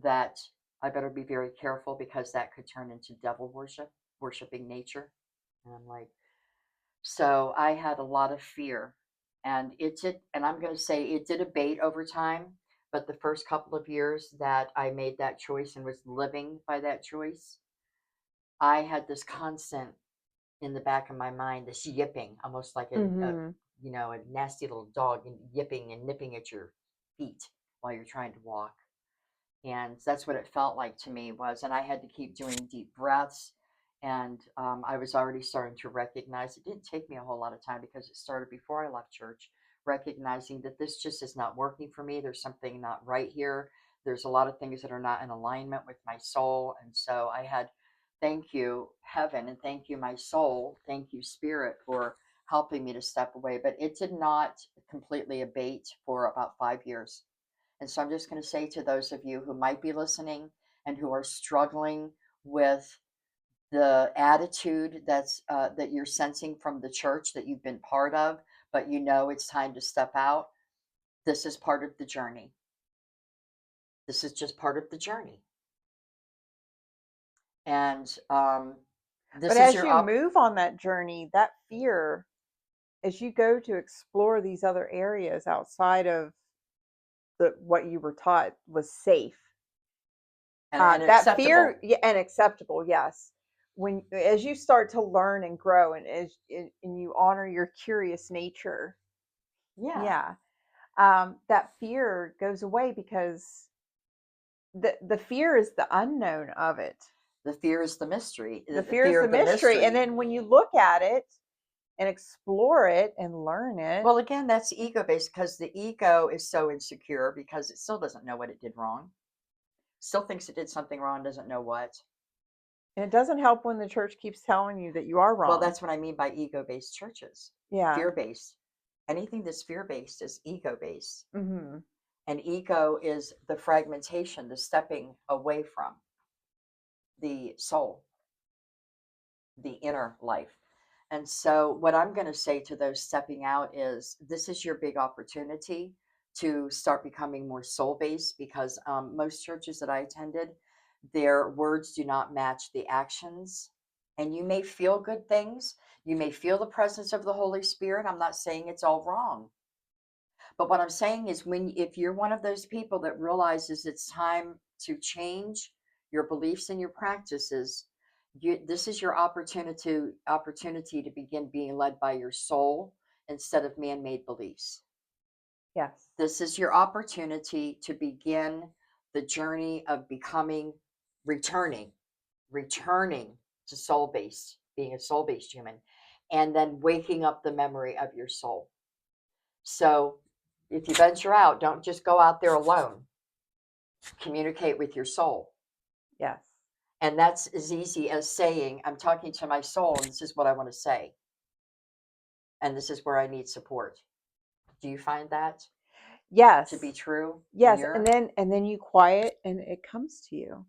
that I better be very careful because that could turn into devil worship, worshiping nature. And I'm like, so I had a lot of fear, and I'm going to say it did abate over time. But the first couple of years that I made that choice and was living by that choice, I had this constant in the back of my mind, this yipping, almost like Mm-hmm. a nasty little dog and yipping and nipping at your feet while you're trying to walk. And that's what it felt like to me was, and I had to keep doing deep breaths. And I was already starting to recognize, it didn't take me a whole lot of time because it started before I left church, recognizing that this just is not working for me. There's something not right here. There's a lot of things that are not in alignment with my soul. And so I had, thank you heaven, and thank you my soul, thank you spirit, for helping me to step away. But it did not completely abate for about 5 years. And so I'm just going to say to those of you who might be listening and who are struggling with the attitude that you're sensing from the church that you've been part of, but it's time to step out. This is part of the journey. This is just part of the journey, and But this is as your you up. move on that journey, that fear, as you go to explore these other areas outside of what you were taught was safe, And that fear, acceptable. yeah, and acceptable, yes. As you start to learn and grow, and you honor your curious nature, Yeah. yeah. that fear goes away because the fear is the unknown of it. The fear is the mystery. The The fear is fear the of the mystery, and mystery. then when you look at it and explore it and learn it, Well, again, that's ego based because the ego is so insecure because it still doesn't know what it did wrong, still thinks it did something wrong, doesn't know what. and it doesn't help when the church keeps telling you that you are Well, wrong. that's what I mean by ego based churches. Yeah. Fear based. Anything that's fear based is ego based. Mhm. And ego is the fragmentation, the stepping away from the soul, the inner life. And so, what I'm going to say to those stepping out is this is your big opportunity to start becoming more soul based because most churches that I attended, their words do not match the actions. And you may feel good things, you may feel the presence of the Holy Spirit. I'm not saying it's all wrong. But what I'm saying is when if you're one of those people that realizes it's time to change your beliefs and your practices, this is your opportunity to begin being led by your soul instead of man-made beliefs. Yes. This is your opportunity to begin the journey of becoming returning returning to soul-based, being a soul-based human, and then waking up the memory of your soul. So if you venture out, don't just go out there alone. Communicate with your soul. Yes. And that's as easy as saying, I'm talking to my soul, and this is what I want to say. And this is where I need support. Do you find that to be Yes. true in Yes, your? and then you quiet and it comes to you.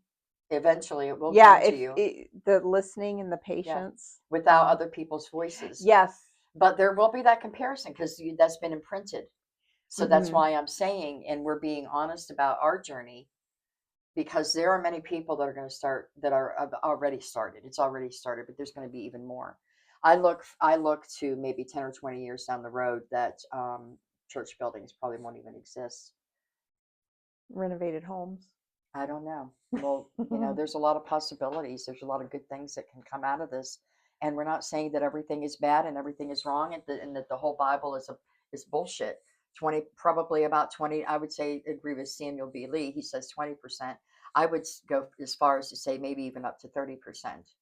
Eventually, it will Yeah, come to if you. the listening and the Yeah. patience. Without other people's voices. Yes. But there will be that comparison because that's been imprinted. So that's Mhm. why I'm saying, and we're being honest about our journey because there are many people that are going to start that are already started. It's already started, but there's going to be even more. I look to maybe 10 or 20 years down the road that church buildings probably won't even exist. Renovated homes. I don't know. Well, there's a lot of possibilities. There's a lot of good things that can come out of this, and we're not saying that everything is bad and everything is wrong, and that the whole Bible is bullshit. 20, probably about 20. I would say agree with Samuel B. Lee. He says 20%. I would go as far as to say maybe even up to 30%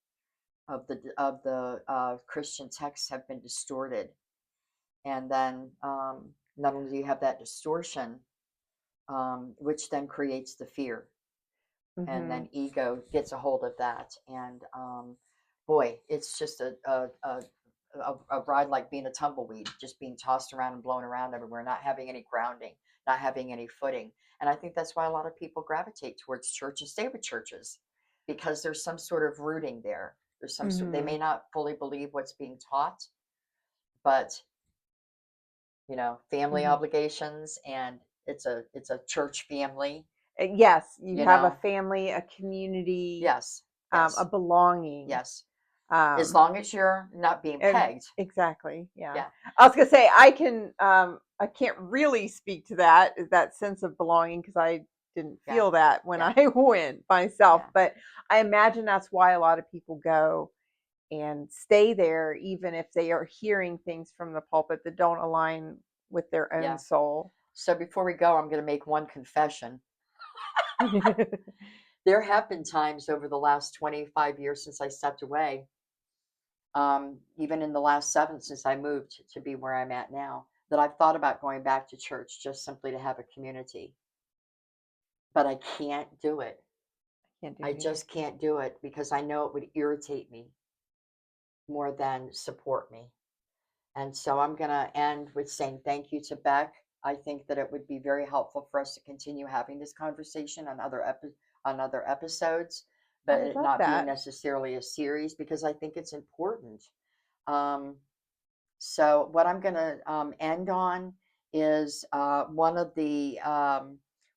of the Christian texts have been distorted, and then not only do you have that distortion, which then creates the fear and Mhm. then ego gets a hold of that and boy it's just a ride like being a tumbleweed just being tossed around and blown around everywhere not having any grounding not having any footing and I think that's why a lot of people gravitate towards church and stay with churches because there's some sort of rooting there there's some sort they Mhm. may not fully believe what's being taught but family Mhm. obligations and it's a church family Yes, you you have a know family, a community, yes a yes belonging. yes. As Um, long as you're not being and pegged. exactly, yeah. Yeah, I was gonna say I can't really speak to that sense of belonging because I didn't yeah, feel that when yeah, I went myself, yeah, but I imagine that's why a lot of people go and stay there even if they are hearing things from the pulpit that don't align with their own yeah. soul. So before we go, I'm going to make one confession. There have been times over the last 25 years since I stepped away, even in the last 7 since I moved to be where I'm at now, that I've thought about going back to church just simply to have a community. But I can't do it. Can't do I it either. just can't do it because I know it would irritate me more than support me. And so I'm going to end with saying thank you to Beck. I think that it would be very helpful for us to continue having this conversation on other episodes, I but would it love not being that. necessarily a series because I think it's important. Um, so what I'm going to end on is one of the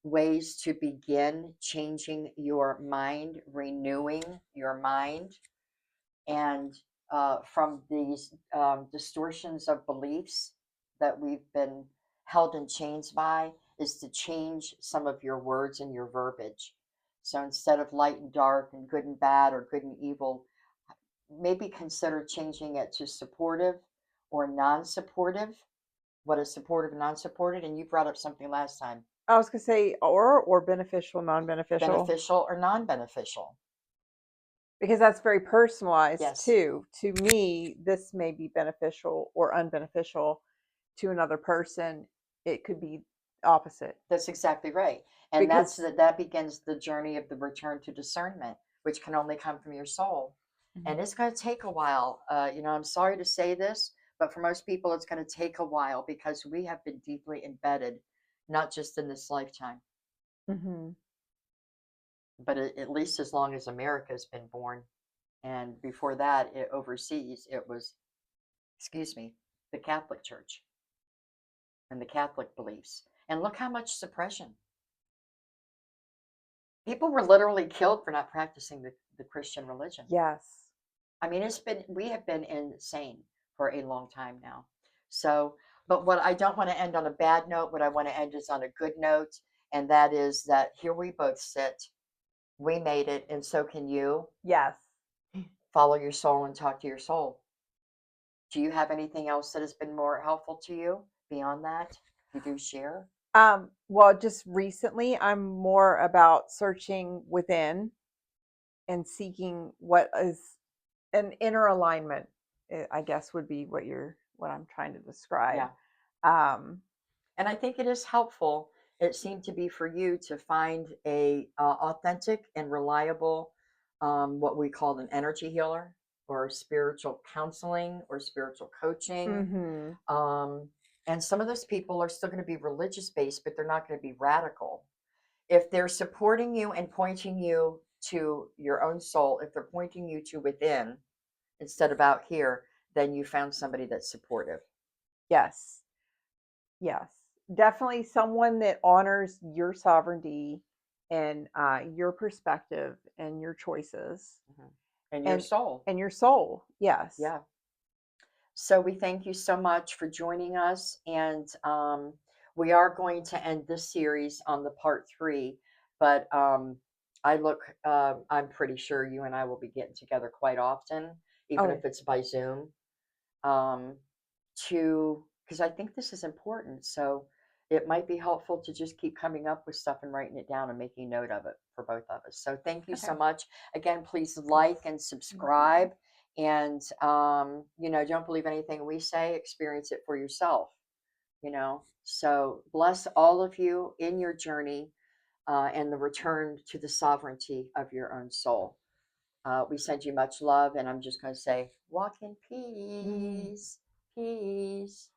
ways to begin changing your mind, renewing your mind and from these distortions of beliefs that we've been held in chains by is to change some of your words and your verbiage. So instead of light and dark and good and bad or good and evil, maybe consider changing it to supportive or non supportive what is supportive and non-supported, and you brought up something last time, I was gonna say or beneficial, non-beneficial, beneficial or non-beneficial. because that's very personalized Yes, too. To me, this may be beneficial or unbeneficial. To another person, it could be opposite that's exactly right. And because that begins the journey of the return to discernment, which can only come from your soul. And Mhm. it's going to take a while. I'm sorry to say this, but for most people, it's going to take a while because we have been deeply embedded, not just in this lifetime, Mhm. but at least as long as America's been born. And before that, overseas, it was, excuse me, the Catholic Church and the Catholic beliefs. And look how much suppression. People were literally killed for not practicing the Christian religion. Yes. I mean, we have been insane for a long time now. So, but what I don't want to end on a bad note, what I want to end is on a good note. And that is that here we both sit. We made it, and so can you. Yes. Follow your soul and talk to your soul. Do you have anything else that has been more helpful to you beyond that? You do share? Well, just recently, I'm more about searching within and seeking what is an inner alignment. I guess would be what I'm trying to describe. Yeah. Um, And I think it is helpful. It seemed to be for you to find a authentic and reliable, what we call an energy healer or spiritual counseling or spiritual coaching. mhm. Um, and some of those people are still going to be religious based, but they're not going to be radical. If they're supporting you and pointing you to your own soul, if they're pointing you to within instead of out here, then you found somebody that's supportive. Yes. Yes. Definitely someone that honors your sovereignty and your perspective and your choices Mhm. And your and soul. your soul. Yes. Yeah. So we thank you so much for joining us. And we are going to end this series on the part 3. But I'm pretty sure you and I will be getting together quite often, Oh, even yeah. if it's by Zoom, um, because I think this is important. So it might be helpful to just keep coming up with stuff and writing it down and making note of it for both of us. So thank you so Okay. much. Again, please like and subscribe. And, don't believe anything we say, experience it for yourself. So bless all of you in your journey and the return to the sovereignty of your own soul. We send you much love, and I'm just going to say, walk in Mhm. peace. Peace.